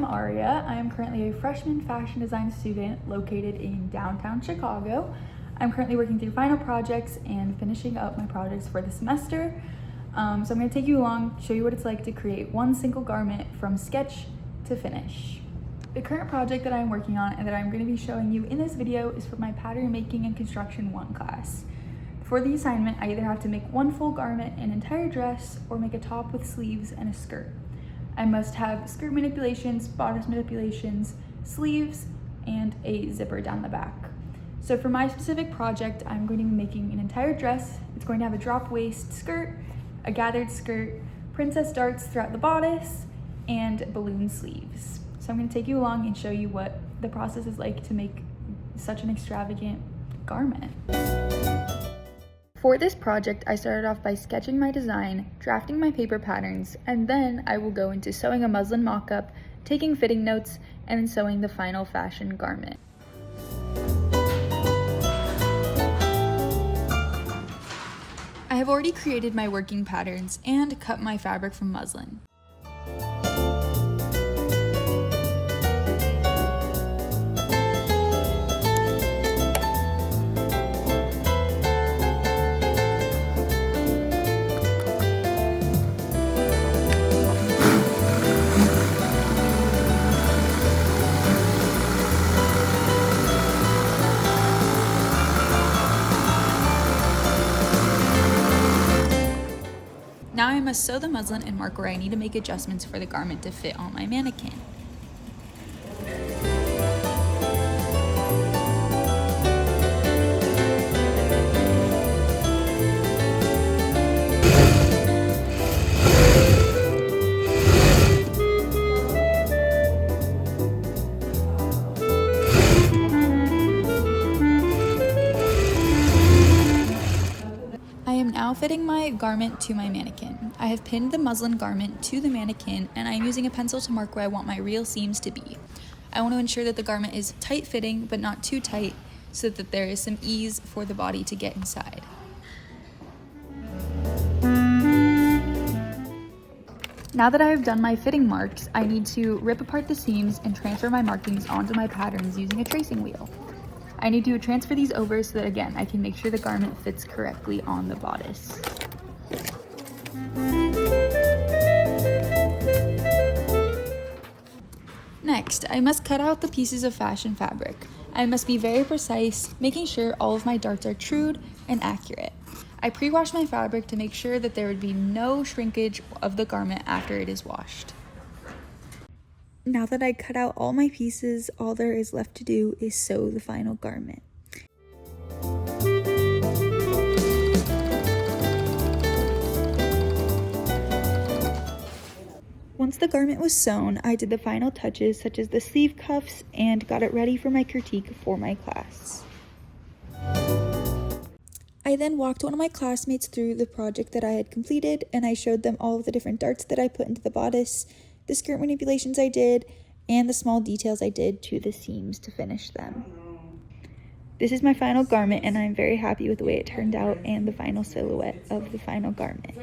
Aria. I am currently a freshman fashion design student located in downtown Chicago. I'm currently working through final projects and finishing up my projects for the semester. So I'm going to take you along, show you what it's like to create one single garment from sketch to finish. The current project that I'm working on and that I'm going to be showing you in this video is for my pattern making and construction 1 class. For the assignment, I either have to make one full garment, an entire dress, or make a top with sleeves and a skirt. I must have skirt manipulations, bodice manipulations, sleeves, and a zipper down the back. So for my specific project, I'm going to be making an entire dress. It's going to have a drop waist skirt, a gathered skirt, princess darts throughout the bodice, and balloon sleeves. So I'm going to take you along and show you what the process is like to make such an extravagant garment. For this project, I started off by sketching my design, drafting my paper patterns, and then I will go into sewing a muslin mock-up, taking fitting notes, and then sewing the final fashion garment. I have already created my working patterns and cut my fabric from muslin. Now I must sew the muslin and mark where I need to make adjustments for the garment to fit on my mannequin. I am now fitting my garment to my mannequin. I have pinned the muslin garment to the mannequin and I am using a pencil to mark where I want my real seams to be. I want to ensure that the garment is tight fitting but not too tight so that there is some ease for the body to get inside. Now that I have done my fitting marks, I need to rip apart the seams and transfer my markings onto my patterns using a tracing wheel. I need to transfer these over so that, again, I can make sure the garment fits correctly on the bodice. Next, I must cut out the pieces of fashion fabric. I must be very precise, making sure all of my darts are trued and accurate. I pre-wash my fabric to make sure that there would be no shrinkage of the garment after it is washed. Now that I cut out all my pieces, all there is left to do is sew the final garment. Once the garment was sewn, I did the final touches such as the sleeve cuffs and got it ready for my critique for my class. I then walked one of my classmates through the project that I had completed and I showed them all of the different darts that I put into the bodice, the skirt manipulations I did, and the small details I did to the seams to finish them. This is my final garment and I'm very happy with the way it turned out and the final silhouette of the final garment.